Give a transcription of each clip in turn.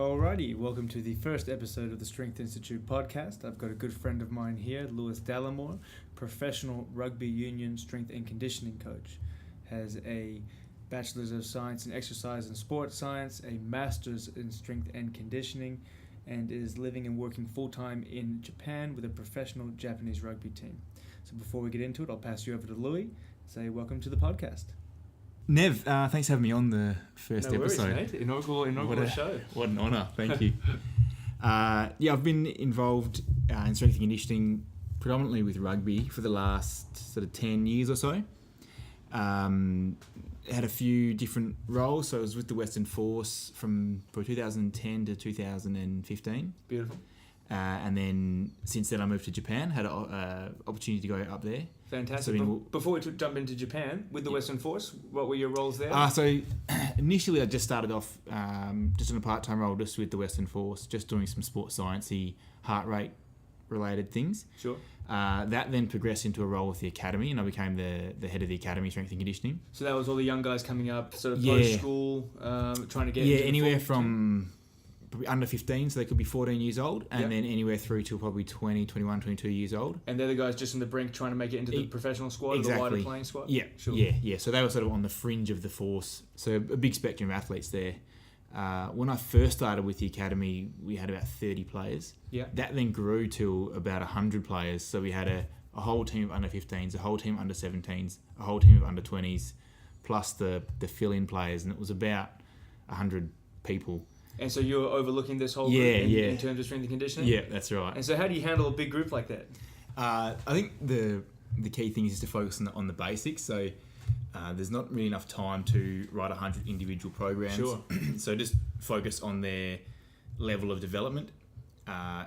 Alrighty, welcome to the first episode of the Strength Institute podcast. I've got a good friend of mine here, Dallimore, professional rugby union strength and conditioning coach. Has a Bachelor's of Science in Exercise and Sport Science, a Master's in Strength and Conditioning, and is living and working full-time in Japan with a professional Japanese rugby team. So before we get into it, I'll pass you over to Louis and say welcome to the podcast. Nev, thanks for having me on the first No worries, episode. Mate. Inaugural show. What an honour, thank you. I've been involved in strength and conditioning predominantly with rugby for the last sort of 10 years or so. Had a few different roles, so I was with the Western Force from 2010 to 2015. Beautiful. And then since then I moved to Japan, had an opportunity to go up there. Fantastic. Before we jump into Japan, with the Western Force, what were your roles there? So initially I just started off just in a part-time role just with the Western Force, just doing some sports sciencey, heart rate related things. Sure. That then progressed into a role with the academy, and I became the head of the academy strength and conditioning. So that was all the young guys coming up, sort of post-school, trying to get into anywhere from probably under 15, so they could be 14 years old, and then anywhere through to probably 20, 21, 22 years old. And they're the guys just on the brink trying to make it into the professional squad, or the wider playing squad? Yeah, sure. Yeah. So they were sort of on the fringe of the force. So a big spectrum of athletes there. When I first started with the academy, we had about 30 players. Yeah. That then grew to about 100 players. So we had a whole team of under 15s, a whole team of under 17s, a whole team of under 20s, plus the fill-in players, and it was about 100 people. And so you're overlooking this whole group in terms of strength and conditioning? Yeah, that's right. And so how do you handle a big group like that? I think the key thing is to focus on the basics. So there's not really enough time to write 100 individual programs. Sure. So just focus on their level of development.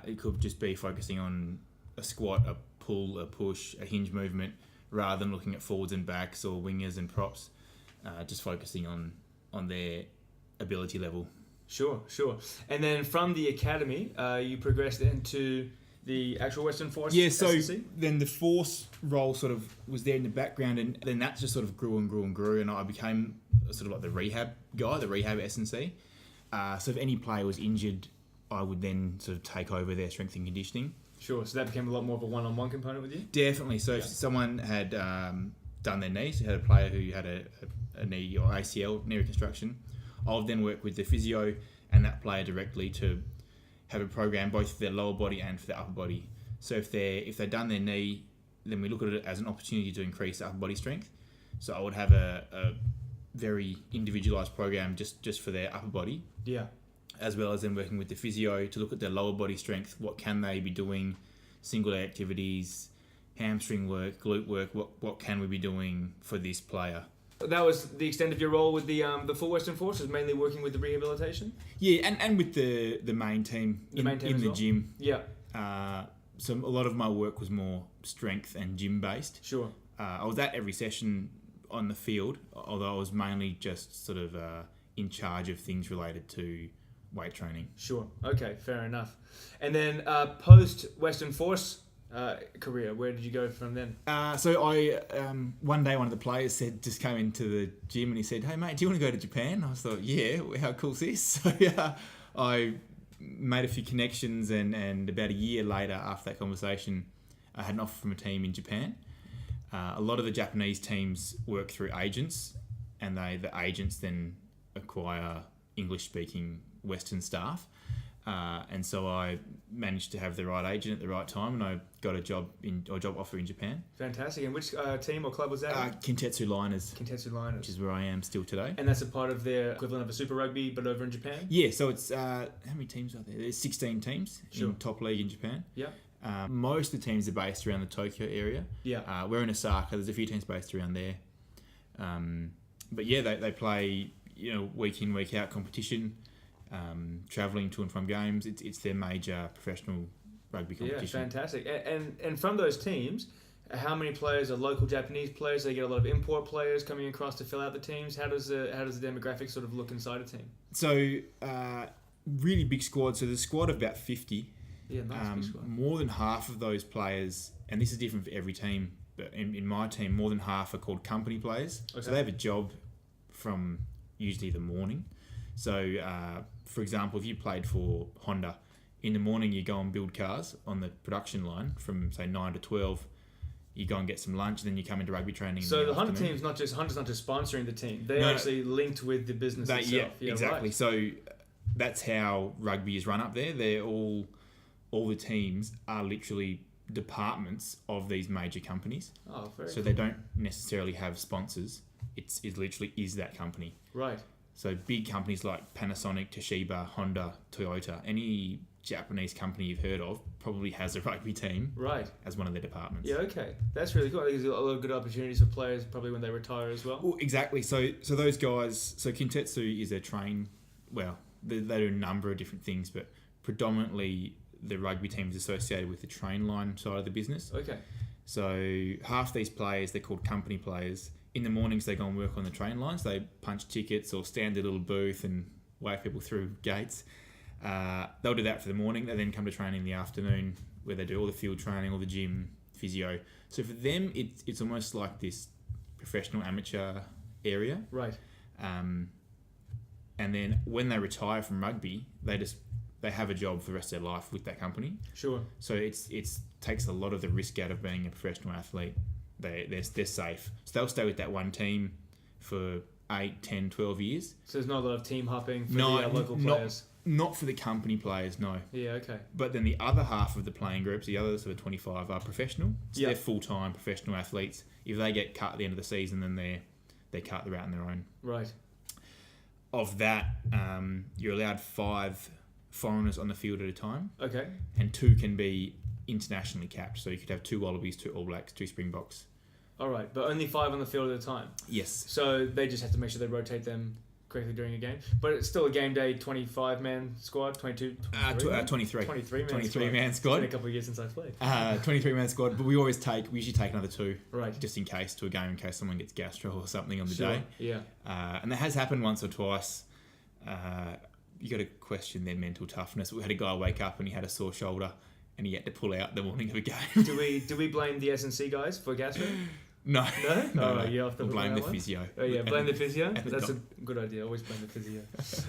It could just be focusing on a squat, a pull, a push, a hinge movement, rather than looking at forwards and backs or wingers and props. Just focusing on their ability level. Sure. And then from the academy, you progressed into the actual Western Force? Yeah, so SNC? Then the Force role sort of was there in the background, and then that just sort of grew, and I became sort of like the rehab guy, the rehab SNC. So if any player was injured, I would then sort of take over their strength and conditioning. Sure, so that became a lot more of a one-on-one component with you? Definitely. So if someone had done their knee, so you had a player who had a knee or ACL, knee reconstruction, I would then work with the physio and that player directly to have a program both for their lower body and for their upper body. So if they've done their knee, then we look at it as an opportunity to increase upper body strength. So I would have a very individualised program just for their upper body. Yeah. As well as then working with the physio to look at their lower body strength. What can they be doing? Single leg activities, hamstring work, glute work. What can we be doing for this player? That was the extent of your role with the full Western Force, was mainly working with the rehabilitation? Yeah, and with the main team in the gym. Yeah. So a lot of my work was more strength and gym based. Sure. I was at every session on the field, although I was mainly just sort of in charge of things related to weight training. Sure. Okay, fair enough. And then post Western Force career, where did you go from then? So I one day one of the players just came into the gym and he said, "Hey mate, do you want to go to Japan?" I thought, "Yeah, how cool is this?" So I made a few connections, and about a year later, after that conversation, I had an offer from a team in Japan. A lot of the Japanese teams work through agents, and the agents then acquire English-speaking Western staff. And so I managed to have the right agent at the right time, and I got a job offer in Japan. Fantastic. And which team or club was that? Kintetsu Liners. Kintetsu Liners. Which is where I am still today. And that's a part of their equivalent of a Super Rugby, but over in Japan? Yeah, so it's, how many teams are there? There's 16 teams in top league in Japan. Yeah. Most of the teams are based around the Tokyo area. Yeah. We're in Osaka. There's a few teams based around there. But yeah, they play, week in, week out competition. Travelling to and from games, it's their major professional rugby competition. Yeah, fantastic. And from those teams, how many players are local Japanese players? Do they get a lot of import players coming across to fill out the teams? How does the demographic sort of look inside a team? So really big squad. So the squad of about 50. Yeah, nice big squad. More than half of those players, and this is different for every team, but in my team, more than half are called company players. Okay. So they have a job from usually the morning. So for example, if you played for Honda, in the morning you go and build cars on the production line from say 9 to 12. You go and get some lunch, then you come into rugby training. So the Honda team's Honda's not just sponsoring the team; they're actually linked with the business itself. Yeah, exactly. Right. So that's how rugby is run up there. They're all the teams are literally departments of these major companies. Oh, very So cool. they don't necessarily have sponsors. It literally is that company. Right. So big companies like Panasonic, Toshiba, Honda, Toyota, any Japanese company you've heard of probably has a rugby team Right. as one of their departments. Yeah, okay. That's really cool. I think there's a lot of good opportunities for players probably when they retire as well. Well, exactly. So those guys, so Kintetsu is they do a number of different things, but predominantly the rugby team is associated with the train line side of the business. Okay. So half these players, they're called company players. In the mornings, they go and work on the train lines. They punch tickets or stand at a little booth and wave people through gates. They'll do that for the morning. They then come to training in the afternoon where they do all the field training, all the gym, physio. So for them, it's almost like this professional amateur area. Right. And then when they retire from rugby, they have a job for the rest of their life with that company. Sure. So it takes a lot of the risk out of being a professional athlete. They're safe. So they'll stay with that one team for 8, 10, 12 years. So there's not a lot of team hopping for the local players? Not for the company players, no. Yeah, okay. But then the other half of the playing groups, the other sort of 25, are professional. So Yep. they're full-time professional athletes. If they get cut at the end of the season, then they're cut, they're out on their own. Right. Of that, you're allowed 5 foreigners on the field at a time. Okay. And 2 can be internationally capped. So you could have 2 Wallabies, 2 All Blacks, 2 Springboks. All right, but only 5 on the field at a time. Yes. So they just have to make sure they rotate them correctly during a game. But it's still a game day 25-man squad, 22, 23. 23-man squad. It's been a couple of years since I played. 23-man squad, but we usually take another 2. Right. Just in case in case someone gets gastro or something on the Sure. day. Yeah. And that has happened once or twice. You got to question their mental toughness. We had a guy wake up and he had a sore shoulder and he had to pull out the morning of a game. Do we blame the S&C guys for gastro? No. No? No. You have to We'll blame the one? physio. Oh yeah, blame the physio. That's a good idea. Always blame the physio.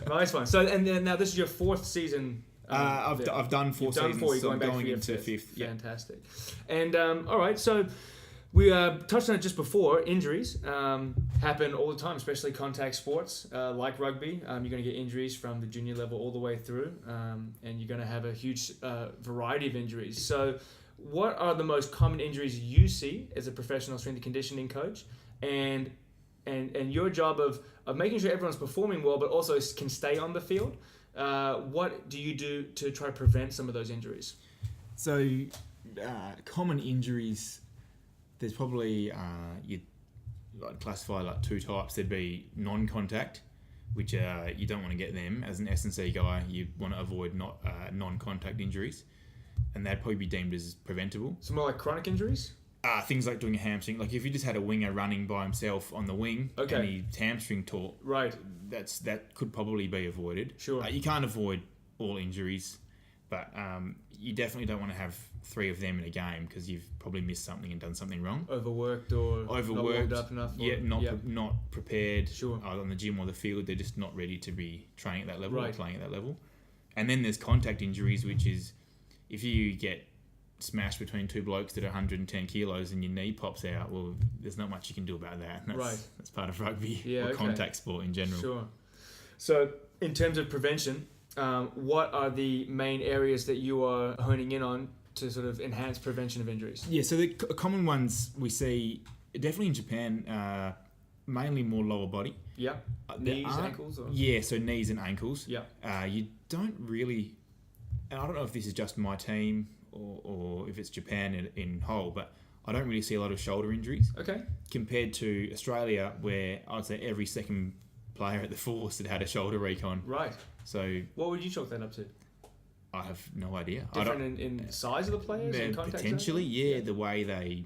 Nice one. So and then now this is your 4th season. I've done 4 seasons. You're So going I'm back going for your into 5th. 5th. Yeah. Fantastic. And all right, so we touched on it just before. Injuries happen all the time, especially contact sports like rugby. You're going to get injuries from the junior level all the way through, and you're going to have a huge variety of injuries. So what are the most common injuries you see as a professional strength and conditioning coach, and your job of making sure everyone's performing well but also can stay on the field? What do you do to try to prevent some of those injuries? So common injuries, there's probably you'd classify like 2 types. There'd be non-contact, which you don't want to get them. As an S&C guy, you want to avoid non-contact injuries, and they'd probably be deemed as preventable. So more like chronic injuries? Things like doing a hamstring. Like if you just had a winger running by himself on the wing and his hamstring tore, right? That could probably be avoided. Sure. You can't avoid all injuries, but you definitely don't want to have 3 of them in a game because you've probably missed something and done something wrong. Overworked, not warmed up enough. Not prepared. Sure. Either on the gym or the field, they're just not ready to be training at that level or Right. playing at that level. And then there's contact injuries, which is if you get smashed between 2 blokes that are 110 kilos and your knee pops out, well, there's not much you can do about that. That's part of rugby or contact sport in general. Sure. So in terms of prevention, what are the main areas that you are honing in on to sort of enhance prevention of injuries? Yeah, so the common ones we see, definitely in Japan, mainly more lower body. Yeah. Knees, ankles? Or? Yeah, so knees and ankles. Yeah. You don't really, and I don't know if this is just my team or if it's Japan in whole, but I don't really see a lot of shoulder injuries. Okay. Compared to Australia, where I'd say every second player at the force had a shoulder recon. Right. So what would you chalk that up to? I have no idea. Different in size of the players? In contact potentially, zone? yeah. The way they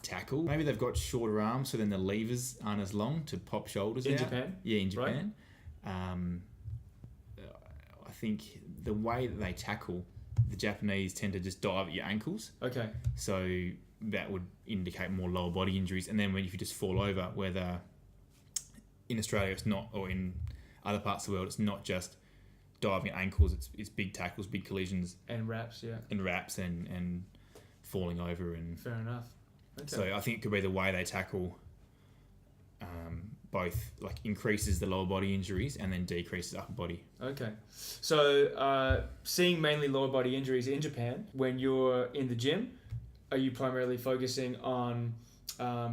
tackle. Maybe they've got shorter arms, so then the levers aren't as long to pop shoulders out. In Japan? Yeah, in Japan. Right. I think the way that they tackle, the Japanese tend to just dive at your ankles. Okay. So that would indicate more lower body injuries. And then if you just fall over, whether in Australia it's not, or in other parts of the world, it's not just diving at ankles, it's big tackles, big collisions. And wraps, yeah. And wraps and falling over. And fair enough. Okay. So I think it could be the way they tackle both like increases the lower body injuries and then decreases upper body. Okay. So seeing mainly lower body injuries in Japan, when you're in the gym, are you primarily focusing on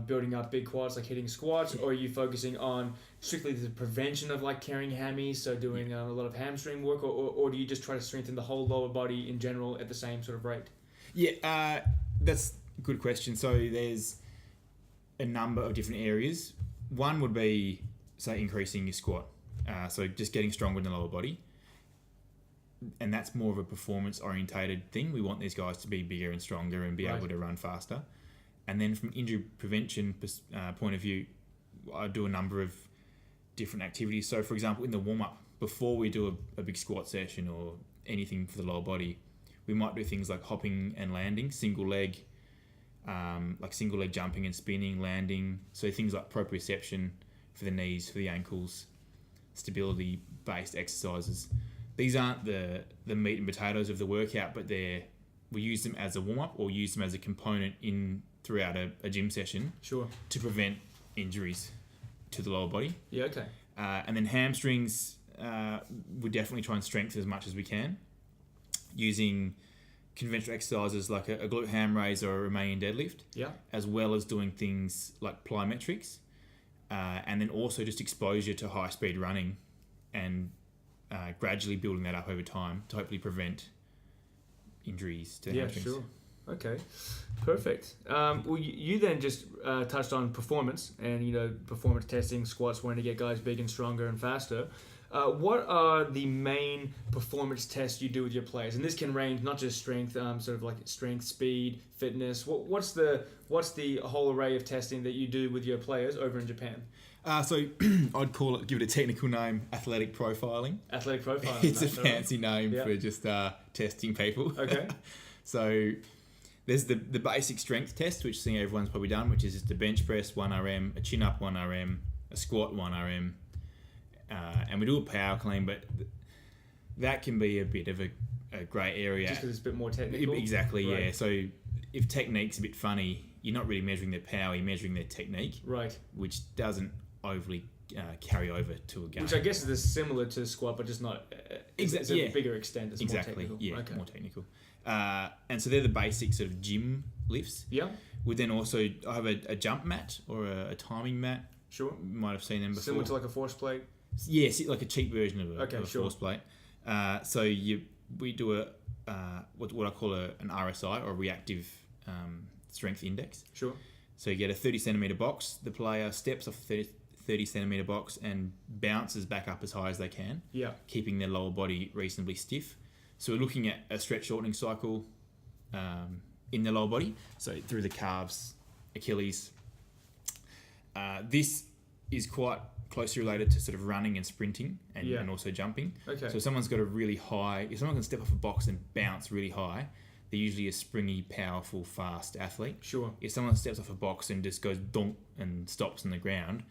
building up big quads, like hitting squats, or are you focusing on strictly the prevention of like carrying hammies, so doing a lot of hamstring work, or do you just try to strengthen the whole lower body in general at the same sort of rate? Yeah, that's a good question. So there's a number of different areas. One would be, say, increasing your squat. So just getting stronger in the lower body. And that's more of a performance-orientated thing. We want these guys to be bigger and stronger and be able to run faster. And then from injury prevention point of view, I do a number of different activities. So, for example, in the warm-up, before we do a big squat session or anything for the lower body, we might do things like hopping and landing, single leg jumping and spinning, landing. So things like proprioception for the knees, for the ankles, stability-based exercises. These aren't the meat and potatoes of the workout, but we use them as a warm-up or use them as a component throughout a gym session. Sure. To prevent injuries to the lower body. Yeah, okay. And then hamstrings, we definitely try and strengthen as much as we can using conventional exercises like a glute ham raise or a Romanian deadlift, as well as doing things like plyometrics, and then also just exposure to high speed running and gradually building that up over time to hopefully prevent injuries to the hamstrings. Yeah, sure. Okay, perfect. Well, you then just touched on performance and, performance testing, squats, when to get guys big and stronger and faster. What are the main performance tests you do with your players? And this can range not just strength, sort of like strength, speed, fitness. What's the whole array of testing that you do with your players over in Japan? So I'd give it a technical name, athletic profiling. Athletic profiling. It's a fancy name for just testing people. Okay. So there's the basic strength test, which I think everyone's probably done, which is just a bench press 1RM, a chin up 1RM, a squat 1RM. And we do a power clean, but that can be a bit of a grey area. Just because it's a bit more technical? Exactly, right. Yeah. So if technique's a bit funny, you're not really measuring their power, you're measuring their technique. Right. Which doesn't overly carry over to a game. Which I guess is similar to squat, but just not... It's a bigger extent. It's more technical. Yeah, more technical. And so they're the basic sort of gym lifts. Yeah. We then also have a jump mat or a timing mat. Sure. You might have seen them before. Similar to like a force plate? Yes, like a cheap version of a force plate. So we do what I call an RSI or reactive strength index. Sure. So you get a 30 centimetre box. The player steps off the 30 centimetre box and bounces back up as high as they can, keeping their lower body reasonably stiff. So we're looking at a stretch shortening cycle in the lower body, so through the calves, Achilles. This is quite closely related to sort of running and sprinting and also jumping. Okay. So if someone can step off a box and bounce really high, they're usually a springy, powerful, fast athlete. Sure. If someone steps off a box and just goes donk and stops on the ground,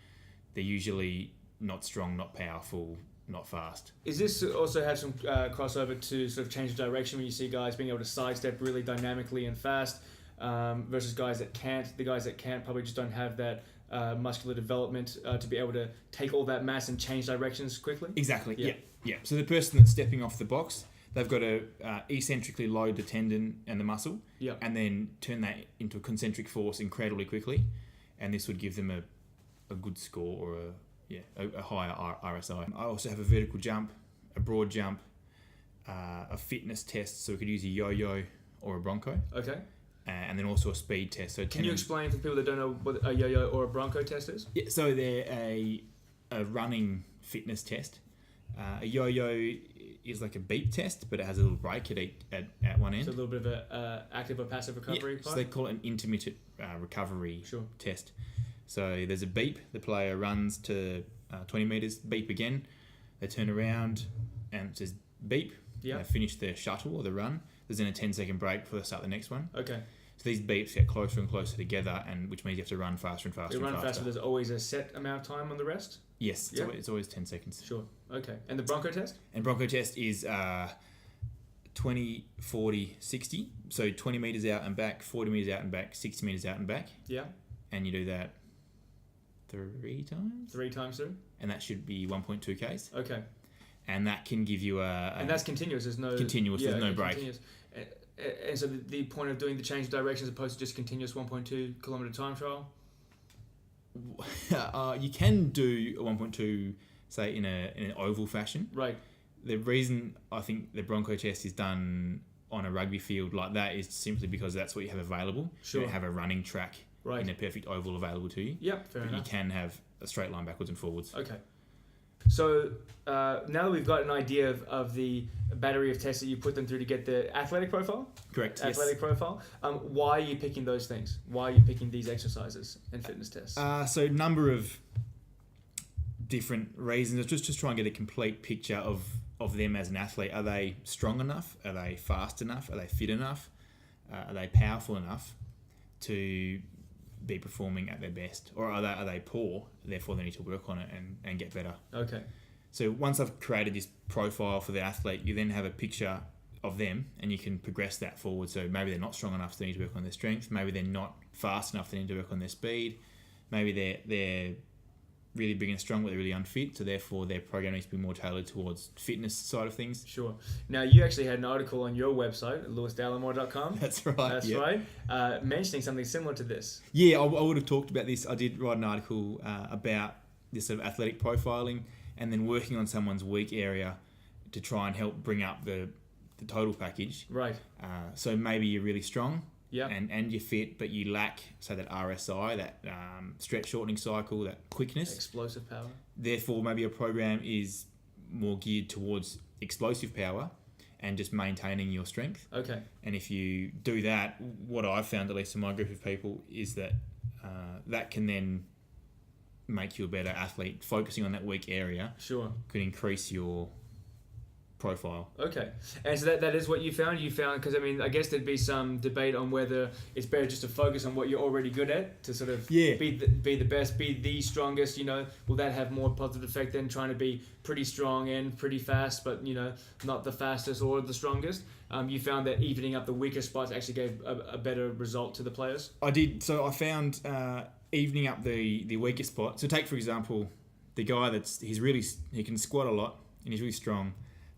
they're usually not strong, not powerful, not fast. Is this also have some crossover to sort of change of direction when you see guys being able to sidestep really dynamically and fast versus guys that can't? The guys that can't probably just don't have that muscular development to be able to take all that mass and change directions quickly? Exactly, yeah. So the person that's stepping off the box, they've got to eccentrically load the tendon and the muscle and then turn that into a concentric force incredibly quickly, and this would give them a good score or a higher RSI. I also have a vertical jump, a broad jump, a fitness test, so we could use a yo-yo or a bronco. Okay. And then also a speed test. So can you explain for people that don't know what a yo-yo or a bronco test is? Yeah, so they're a running fitness test. A yo-yo is like a beep test, but it has a little brake at one end. So a little bit of a active or passive recovery part? So they call it an intermittent recovery test. So there's a beep, the player runs to 20 metres, beep again, they turn around and it says beep, they finish their shuttle or the run, there's then a 10-second break before they start the next one. Okay. So these beeps get closer and closer together, and which means you have to run faster and faster. You run faster. There's always a set amount of time on the rest. Yes, it's always 10 seconds. Sure. Okay. And the Bronco test? And Bronco test is 20, 40, 60. So 20 metres out and back, 40 metres out and back, 60 metres out and back. Yeah. And you do that 3 times? 3 times through? And that should be 1.2 Ks. Okay. And that can give you and that's continuous. There's no... Continuous. There's no break. Continuous. And so the point of doing the change of direction as opposed to just continuous 1.2 kilometre time trial? You can do a 1.2, say, in an oval fashion. Right. The reason I think the Bronco test is done on a rugby field like that is simply because that's what you have available. Sure. You have a running track in a perfect oval available to you. Yep, fair enough. You can have a straight line backwards and forwards. Okay. So now that we've got an idea of the battery of tests that you put them through to get the athletic profile? Correct, athletic profile. Why are you picking those things? Why are you picking these exercises and fitness tests? So number of different reasons. Just try and get a complete picture of them as an athlete. Are they strong enough? Are they fast enough? Are they fit enough? Are they powerful enough to be performing at their best? Or are they poor, therefore they need to work on it and get better? Okay. So once I've created this profile for the athlete, you then have a picture of them and you can progress that forward. So maybe they're not strong enough, so they need to work on their strength. Maybe they're not fast enough, they need to work on their speed. Maybe they're really big and strong, but they're really unfit, so therefore their program needs to be more tailored towards fitness side of things. Sure. Now, you actually had an article on your website, lewisdallimore.com. That's right. That's right. Mentioning something similar to this. Yeah, I would have talked about this. I did write an article about this sort of athletic profiling and then working on someone's weak area to try and help bring up the total package. Right. So maybe you're really strong. Yep. And you're fit, but you lack, say, that RSI, that stretch shortening cycle, that quickness. Explosive power. Therefore, maybe your program is more geared towards explosive power and just maintaining your strength. Okay. And if you do that, what I've found, at least in my group of people, is that that can then make you a better athlete. Focusing on that weak area could increase your profile. Okay. And so that is what you found? You found, because I mean, I guess there'd be some debate on whether it's better just to focus on what you're already good at, to sort of be the best, be the strongest, will that have more positive effect than trying to be pretty strong and pretty fast, but, not the fastest or the strongest? You found that evening up the weaker spots actually gave a better result to the players? I did. So I found evening up the weaker spot. So take, for example, the guy he can squat a lot and he's really strong,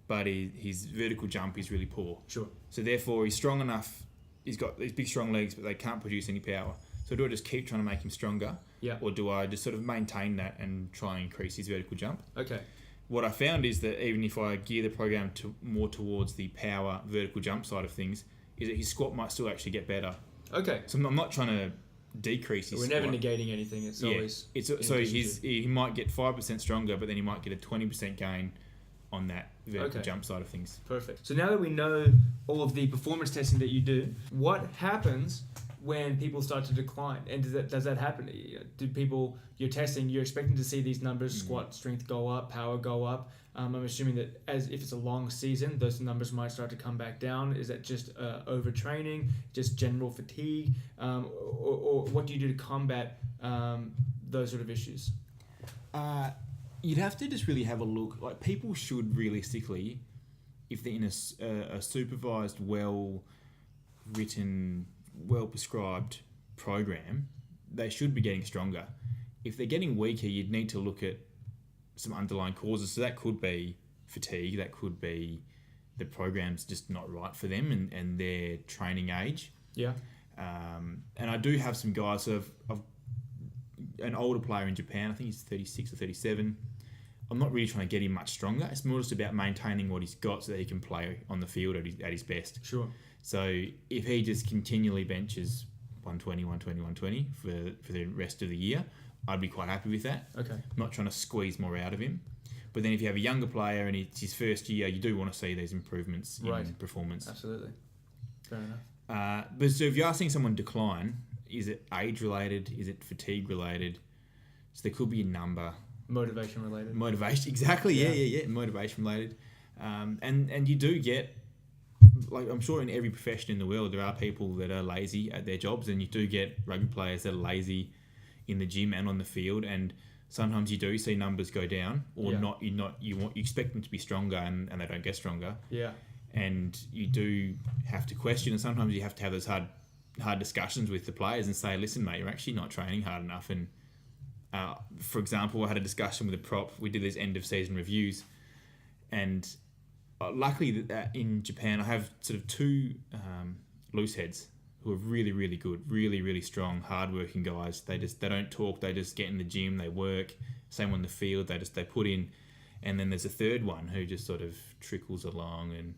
but his vertical jump is really poor. Sure. So therefore, he's strong enough. He's got these big, strong legs, but they can't produce any power. So do I just keep trying to make him stronger? Yeah. Or do I just sort of maintain that and try and increase his vertical jump? Okay. What I found is that even if I gear the program more towards the power vertical jump side of things, is that his squat might still actually get better. Okay. So I'm not trying to decrease his We're squat. never negating anything. It's always... So he might get 5% stronger, but then he might get a 20% gain on that vertical jump side of things. Perfect. So now that we know all of the performance testing that you do, what happens when people start to decline? And does that happen? Do people you're testing, you're expecting to see these numbers, squat strength go up, power go up? I'm assuming that if it's a long season, those numbers might start to come back down. Is that just overtraining, just general fatigue? Or what do you do to combat those sort of issues? You'd have to just really have a look. Like, people should realistically, if they're in a supervised, well-written, well-prescribed program, they should be getting stronger. If they're getting weaker, you'd need to look at some underlying causes. So that could be fatigue, that could be the program's just not right for them and their training age. Yeah. And I do have some guys, so I've an older player in Japan, I think he's 36 or 37. I'm not really trying to get him much stronger. It's more just about maintaining what he's got so that he can play on the field at his best. Sure. So if he just continually benches 120 for the rest of the year, I'd be quite happy with that. Okay. I'm not trying to squeeze more out of him. But then if you have a younger player and it's his first year, you do want to see these improvements in performance. Absolutely. Fair enough. But so if you are seeing someone decline, is it age related? Is it fatigue related? So there could be a number. Motivation related. Motivation, exactly. Yeah. Motivation related. And you do get like I'm sure in every profession in the world there are people that are lazy at their jobs, and you do get rugby players that are lazy in the gym and on the field, and sometimes you do see numbers go down, or you expect them to be stronger and they don't get stronger. Yeah. And you do have to question, and sometimes you have to have those hard discussions with the players and say, listen, mate, you're actually not training hard enough. And for example, I had a discussion with a prop. We did these end of season reviews, and luckily that in Japan I have sort of two loose heads who are really, really good, really, really strong, hard-working guys. They don't talk. They just get in the gym. They work. Same on the field. They put in. And then there's a third one who just sort of trickles along and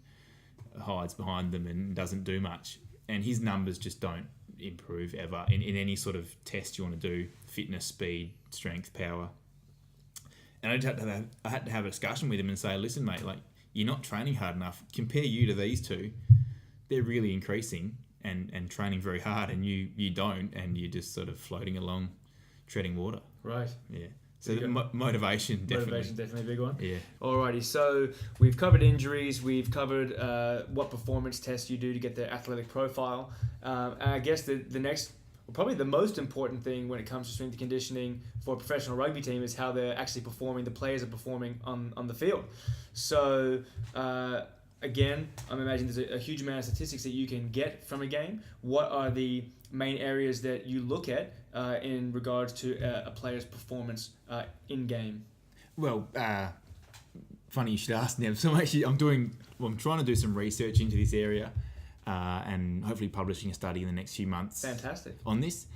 hides behind them and doesn't do much. And his numbers just don't improve ever in any sort of test you want to do: fitness, speed, strength, power. And I had to have a discussion with him and say, listen, mate, like, you're not training hard enough. Compare you to these two. They're really increasing and training very hard, and you don't, and you're just sort of floating along, treading water. Right. Yeah. So motivation, definitely. Motivation, definitely a big one. Yeah. Alrighty, so we've covered injuries, we've covered what performance tests you do to get the athletic profile. And I guess the next, probably the most important thing when it comes to strength and conditioning for a professional rugby team is how they're actually performing, the players are performing on the field. So, again, I'm imagining there's a huge amount of statistics that you can get from a game. What are the main areas that you look at in regards to a player's performance in game? Well, funny you should ask, Nev. So I'm trying to do some research into this area, and hopefully publishing a study in the next few months. Fantastic. On this.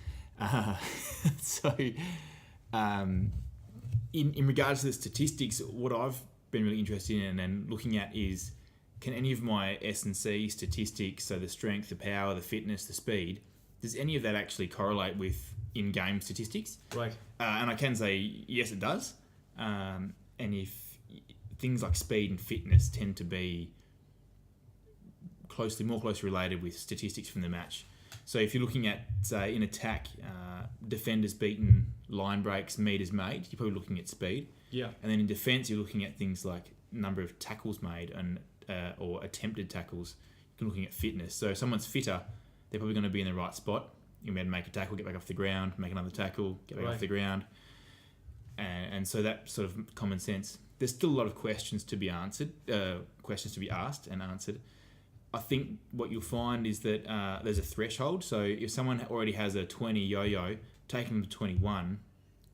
In regards to the statistics, what I've been really interested in and looking at is, can any of my S&C statistics, so the strength, the power, the fitness, the speed, does any of that actually correlate with in-game statistics? Right. And I can say, yes, it does. And if things like speed and fitness tend to be more closely related with statistics from the match. So if you're looking at, say, in attack, defenders beaten, line breaks, meters made, you're probably looking at speed. Yeah. And then in defence, you're looking at things like number of tackles made and or attempted tackles. You're looking at fitness. So if someone's fitter, they're probably going to be in the right spot. You may make a tackle, get back off the ground, make another tackle, get back off the ground. And so that sort of common sense. There's still a lot of questions to be answered, questions to be asked and answered. I think what you'll find is that there's a threshold. So if someone already has a 20 yo-yo, taking them to 21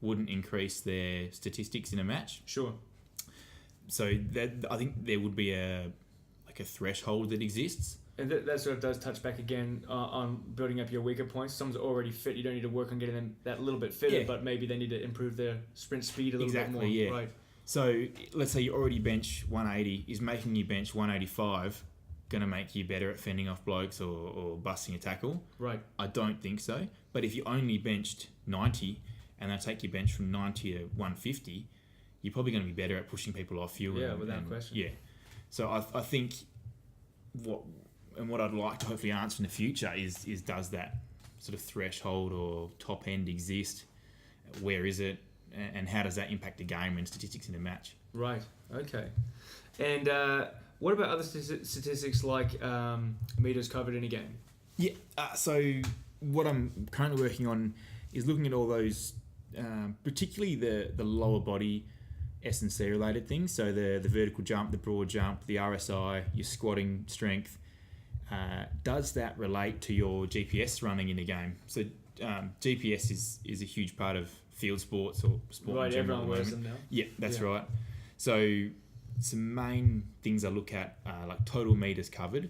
wouldn't increase their statistics in a match. Sure. So I think there would be a threshold that exists. And that sort of does touch back again on building up your weaker points. Someone's already fit. You don't need to work on getting them that little bit fitter, but maybe they need to improve their sprint speed a little bit more. Yeah. Right. So let's say you already bench 180. Is making you bench 185 going to make you better at fending off blokes or busting a tackle? Right. I don't think so. But if you only benched 90 and they take your bench from 90 to 150, you're probably going to be better at pushing people off you. Yeah, without question. Yeah. So I think what I'd like to hopefully answer in the future is does that sort of threshold or top end exist? Where is it? And how does that impact the game and statistics in a match? Right. Okay. And what about other statistics like meters covered in a game? Yeah. So what I'm currently working on is looking at all those, particularly the lower body S&C related things. So the vertical jump, the broad jump, the RSI, your squatting strength. Does that relate to your GPS running in a game? So GPS is a huge part of field sports or sport right, in general. Everyone wears them now. Yeah, that's right. So some main things I look at like total meters covered,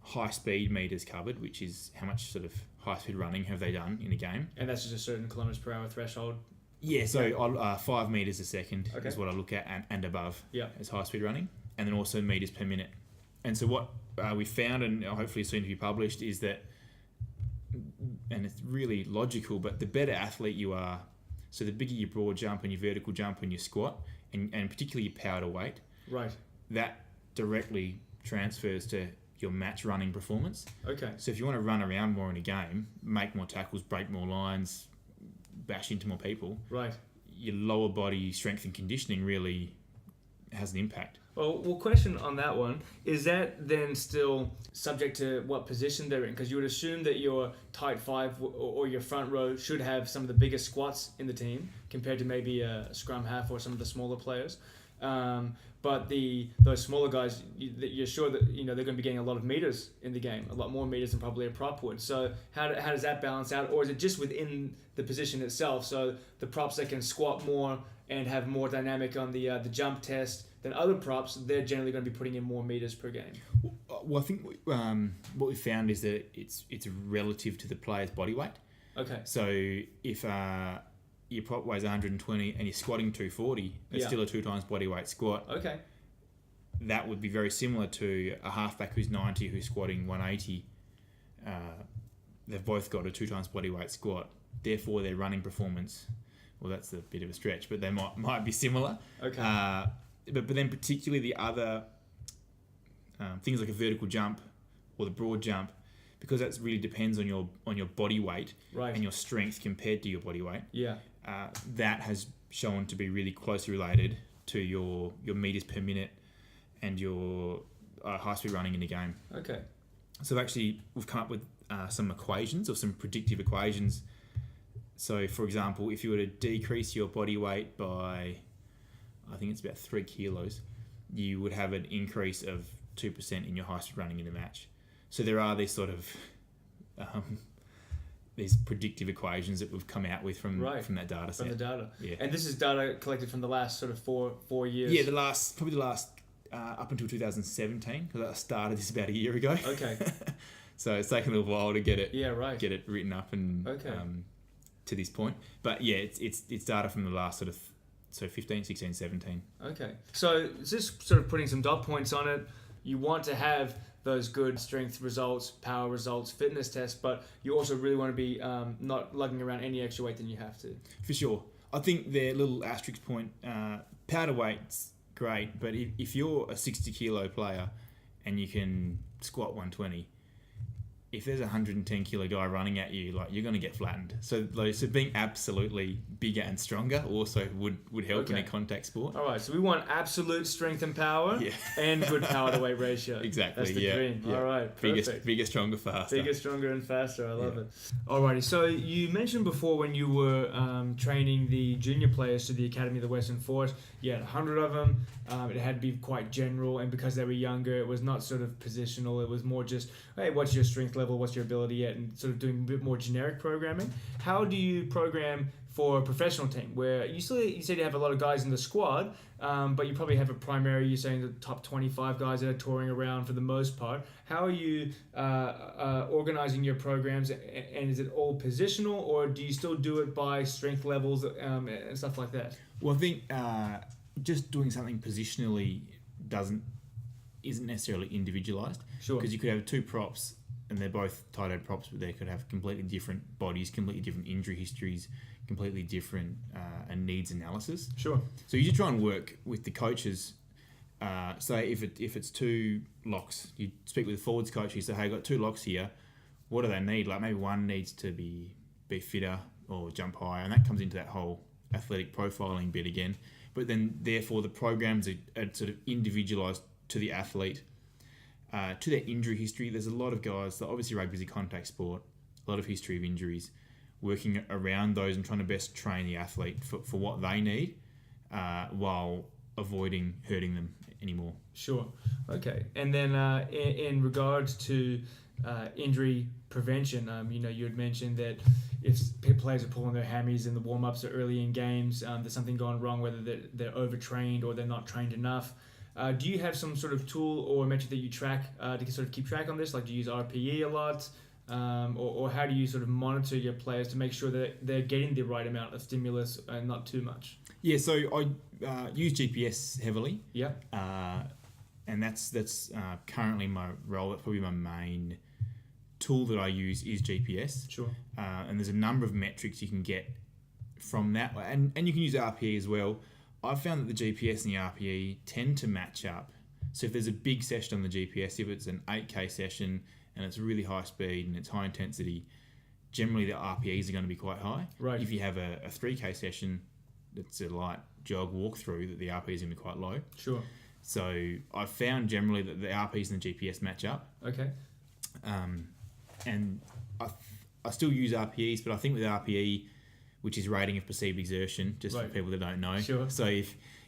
high speed meters covered, which is how much sort of high speed running have they done in a game. And that's just a certain kilometers per hour threshold? Yeah, so 5 meters a second is what I look at and above as high speed running. And then also meters per minute. And so what we found, and hopefully soon to be published, is that, and it's really logical, but the better athlete you are, so the bigger your broad jump and your vertical jump and your squat, and particularly your power to weight, right, that directly transfers to your match running performance. Okay. So if you want to run around more in a game, make more tackles, break more lines, bash into more people, right, your lower body strength and conditioning really has an impact. Well, question on that one, is that then still subject to what position they're in? Because you would assume that your tight five or your front row should have some of the biggest squats in the team compared to maybe a scrum half or some of the smaller players. But those smaller guys, you're sure that they're going to be getting a lot of meters in the game, a lot more meters than probably a prop would. So how does that balance out, or is it just within the position itself? So the props that can squat more and have more dynamic on the jump test than other props, they're generally going to be putting in more meters per game. Well, I think what we found is that it's relative to the player's body weight. Okay. So if your prop weighs 120 and you're squatting 240, it's still a 2 times body weight squat. Okay. That would be very similar to a halfback who's 90 who's squatting 180. They've both got a 2 times body weight squat. Therefore, their running performance, well, that's a bit of a stretch, but they might be similar. Okay. But then particularly the other things like a vertical jump or the broad jump, because that really depends on your body weight and your strength compared to your body weight. Yeah. That has shown to be really closely related to your meters per minute and your high speed running in the game. Okay. So we've come up with some equations or some predictive equations. So for example, if you were to decrease your body weight by, I think it's about 3 kilos, you would have an increase of 2% in your high speed running in the match. So there are these sort of these predictive equations that we've come out with from that data set. From the data. Yeah. And this is data collected from the last sort of four years. Yeah, probably the last up until 2017, because I started this about a year ago. Okay. So it's taken a little while to get it. Yeah, right. Get it written up and to this point. But yeah, it's data from the last sort of 15, 16, 17. Okay. So just sort of putting some dot points on it. You want to have those good strength results, power results, fitness tests, but you also really want to be not lugging around any extra weight than you have to. For sure. I think their little asterisk point, powder weight's great, but if you're a 60 kilo player and you can squat 120, if there's a 110 kilo guy running at you, like, you're going to get flattened. So being absolutely bigger and stronger also would help in a contact sport. All right, so we want absolute strength and power and good power to weight ratio. Exactly. That's the dream. Yeah. All right, perfect. Bigger, stronger, faster. Bigger, stronger, and faster. I love it. Alrighty, so you mentioned before when you were training the junior players to the Academy of the Western Force, you had 100 of them. It had to be quite general, and because they were younger, it was not sort of positional. It was more just, hey, what's your strength level, what's your ability at, and sort of doing a bit more generic programming. How do you program for a professional team where you said you have a lot of guys in the squad, but you probably have a primary, you're saying the top 25 guys that are touring around for the most part. How are you organizing your programs, and is it all positional, or do you still do it by strength levels and stuff like that? Well, I think just doing something positionally isn't necessarily individualized. Sure. Because you could have 2 props and they're both tight end props, but they could have completely different bodies, completely different injury histories, completely different and needs analysis. Sure. So you just try and work with the coaches. So if it's 2 locks, you speak with the forwards coach. You say, hey, I've got 2 locks here. What do they need? Like, maybe one needs to be fitter or jump higher, and that comes into that whole athletic profiling bit again. But then, therefore, the programs are sort of individualised to the athlete, to their injury history. There's a lot of guys, so obviously rugby is a contact sport, a lot of history of injuries, working around those and trying to best train the athlete for what they need while avoiding hurting them anymore. Sure. Okay. And then in regards to injury prevention, you had mentioned that if players are pulling their hammies in the warm-ups or early in games, there's something going wrong, whether they're overtrained or they're not trained enough. Do you have some sort of tool or metric that you track to sort of keep track on this? Like, do you use RPE a lot? Or how do you sort of monitor your players to make sure that they're getting the right amount of stimulus and not too much? Yeah, so I use GPS heavily. Yeah. And that's currently my role. That's probably my main tool that I use is GPS. Sure. And there's a number of metrics you can get from that. And you can use RPE as well. I've found that the GPS and the RPE tend to match up. So if there's a big session on the GPS, if it's an 8K session and it's really high speed and it's high intensity, generally the RPEs are going to be quite high. Right. If you have a 3K session that's a light jog walk through, that the RPE is going to be quite low. Sure. So I've found generally that the RPs and the GPS match up. Okay. And I still use RPEs, but I think with RPE, which is rating of perceived exertion, just for people that don't know. Sure. So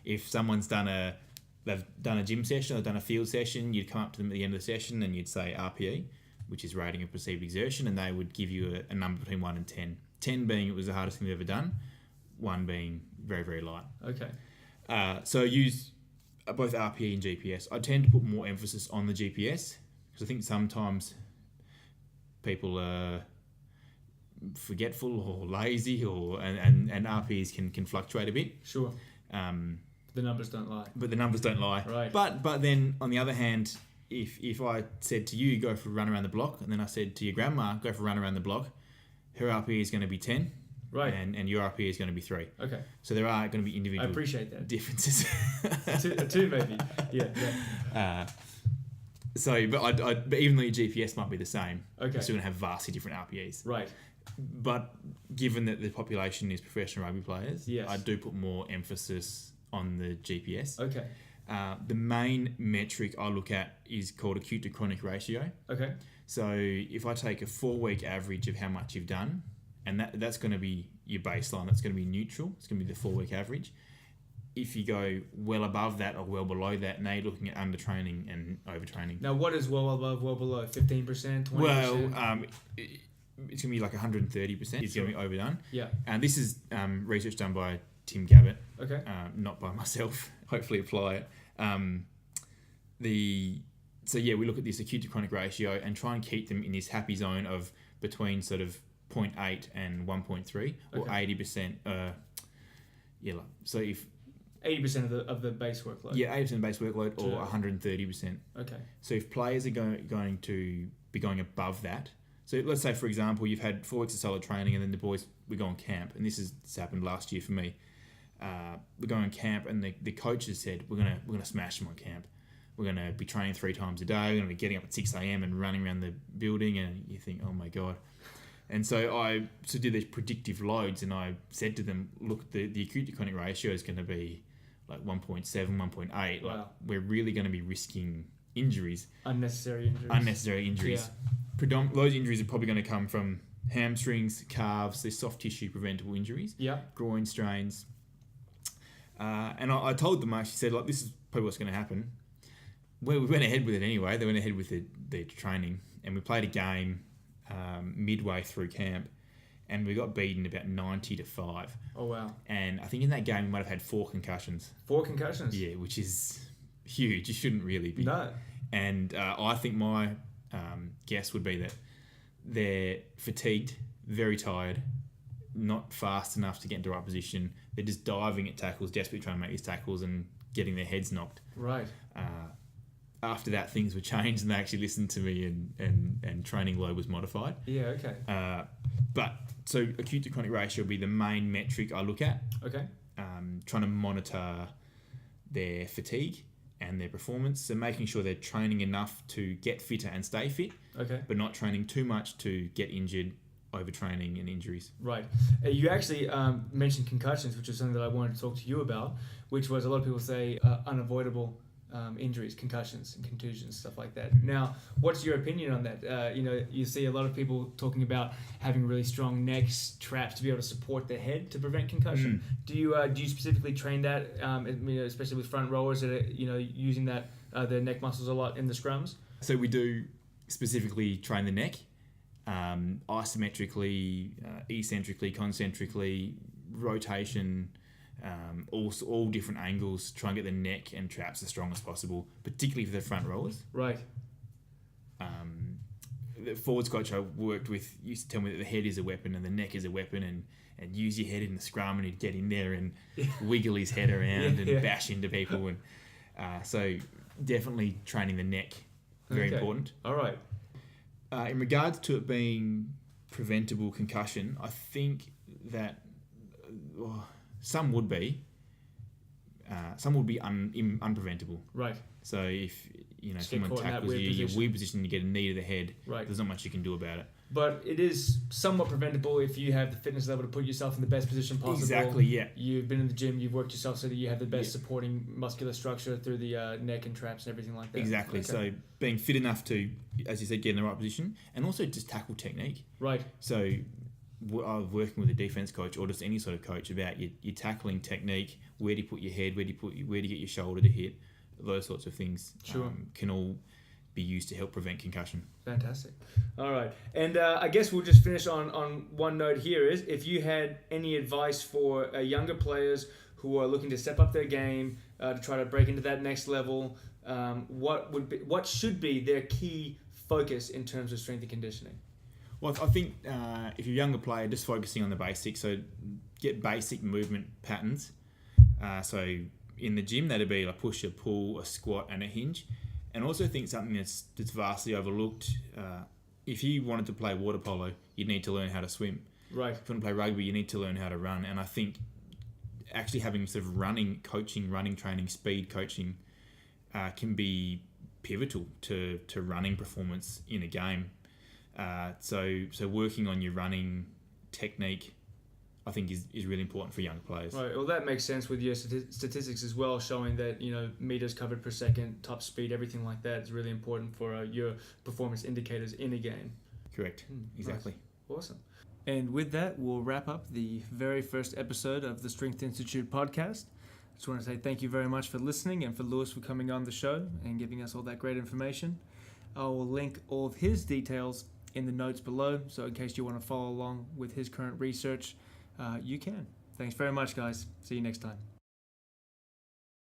if someone's they've done a gym session or done a field session, you'd come up to them at the end of the session and you'd say RPE, which is rating of perceived exertion, and they would give you a number between 1 and 10. 10 being it was the hardest thing they've ever done, 1 being very, very light. Okay. So I use both RPE and GPS. I tend to put more emphasis on the GPS because I think sometimes people are forgetful or lazy, and RPEs can fluctuate a bit. Sure. The numbers don't lie. But the numbers don't lie. Right. But then on the other hand, if I said to you, go for a run around the block, and then I said to your grandma, go for a run around the block, her RPE is going to be 10. Right. And your RPE is going to be 3. Okay. So there are going to be individual I appreciate that. differences. two maybe. Yeah. But even though your GPS might be the same, Okay. you're still going to have vastly different RPEs. Right. But given that the population is professional rugby players, yes. I do put more emphasis on the GPS. Okay. The main metric I look at is called acute to chronic ratio. Okay. So if I take a 4-week average of how much you've done, and that's going to be your baseline, that's going to be neutral, it's going to be the 4-week average. If you go well above that or well below that, now you're looking at undertraining and overtraining. Now, what is well above, well below? 15%, 20%? Well, it's going to be like 130%. It's going to be overdone. Yeah. And this is research done by Tim Gabbett. Okay. Not by myself. Hopefully apply it. So we look at this acute to chronic ratio and try and keep them in this happy zone of between sort of 0.8 and 1.3 or 80%. So if 80% of the base workload. Yeah, 80% of the base workload or 130%. Okay. So if players are going to be going above that, so let's say for example you've had 4 weeks of solid training and then the boys we go on camp, and this happened last year for me. We go on camp and the coaches said we're gonna smash them on camp. We're gonna be training 3 times a day. We're gonna be getting up at 6 a.m. and running around the building, and you think, oh my god. And so I did these predictive loads, and I said to them, look, the acute to chronic ratio is going to be like 1.7, 1.8. Wow. Like we're really going to be risking injuries. Unnecessary injuries. Yeah. Those injuries are probably going to come from hamstrings, calves, these soft tissue preventable injuries. Yeah. Groin strains. And I told them, I actually said, like, this is probably what's going to happen. Well, we went ahead with it anyway. They went ahead with the training, and we played a game midway through camp, and we got beaten about 90-5. Oh wow! And I think in that game we might have had 4 concussions. 4 concussions? Yeah, which is huge. You shouldn't really be. No. And I think my guess would be that they're fatigued, very tired, not fast enough to get into the right position. They're just diving at tackles, desperately trying to make these tackles and getting their heads knocked. Right. After that, things were changed, and they actually listened to me, and training load was modified. Yeah, okay. But so acute to chronic ratio will be the main metric I look at. Okay. Trying to monitor their fatigue and their performance, so making sure they're training enough to get fitter and stay fit. Okay. But not training too much to get injured, overtraining and injuries. Right. You actually mentioned concussions, which is something that I wanted to talk to you about, which was a lot of people say unavoidable injuries, concussions and contusions, stuff like that. Now, what's your opinion on that? You see a lot of people talking about having really strong necks, traps to be able to support their head to prevent concussion. Do you specifically train that, especially with front rowers that are, using that their neck muscles a lot in the scrums? So we do specifically train the neck, isometrically, eccentrically, concentrically, rotation, all different angles, try and get the neck and traps as strong as possible, particularly for the front rowers. Right. The forwards coach I worked with used to tell me that the head is a weapon and the neck is a weapon, and use your head in the scrum, and he'd get in there and wiggle his head around and bash into people. And so definitely training the neck, very important. All right. In regards to it being preventable concussion, I think that some would be unpreventable. Right. So if Just someone get caught in that tackles weird you, position. your weird position, you get a knee to the head. Right. There's not much you can do about it. But it is somewhat preventable if you have the fitness level to put yourself in the best position possible. Exactly, yeah. You've been in the gym, you've worked yourself so that you have the best supporting muscular structure through the neck and traps and everything like that. Exactly. Okay. So being fit enough to, as you said, get in the right position, and also just tackle technique. Right. So I was working with a defense coach or just any sort of coach about your tackling technique, where do you put your head, where do you get your shoulder to hit, those sorts of things. Sure. Can all be used to help prevent concussion. Fantastic. All right. And I guess we'll just finish on one note here is if you had any advice for younger players who are looking to step up their game to try to break into that next level, what should be their key focus in terms of strength and conditioning? Well, I think if you're a younger player, just focusing on the basics, so get basic movement patterns. So in the gym, that'd be a push, a pull, a squat, and a hinge. And also think something that's vastly overlooked. If you wanted to play water polo, you'd need to learn how to swim. Right. If you want to play rugby, you need to learn how to run. And I think actually having sort of running training, speed coaching can be pivotal to running performance in a game. So working on your running technique, I think is really important for younger players. Right. Well, that makes sense with your statistics as well, showing that meters covered per second, top speed, everything like that is really important for your performance indicators in a game. Correct. Exactly. Nice. Awesome. And with that, we'll wrap up the very first episode of the Strength Institute podcast. I just want to say thank you very much for listening and for Lewis for coming on the show and giving us all that great information. I will link all of his details in the notes below, so in case you want to follow along with his current research, you can. Thanks very much, guys. See you next time.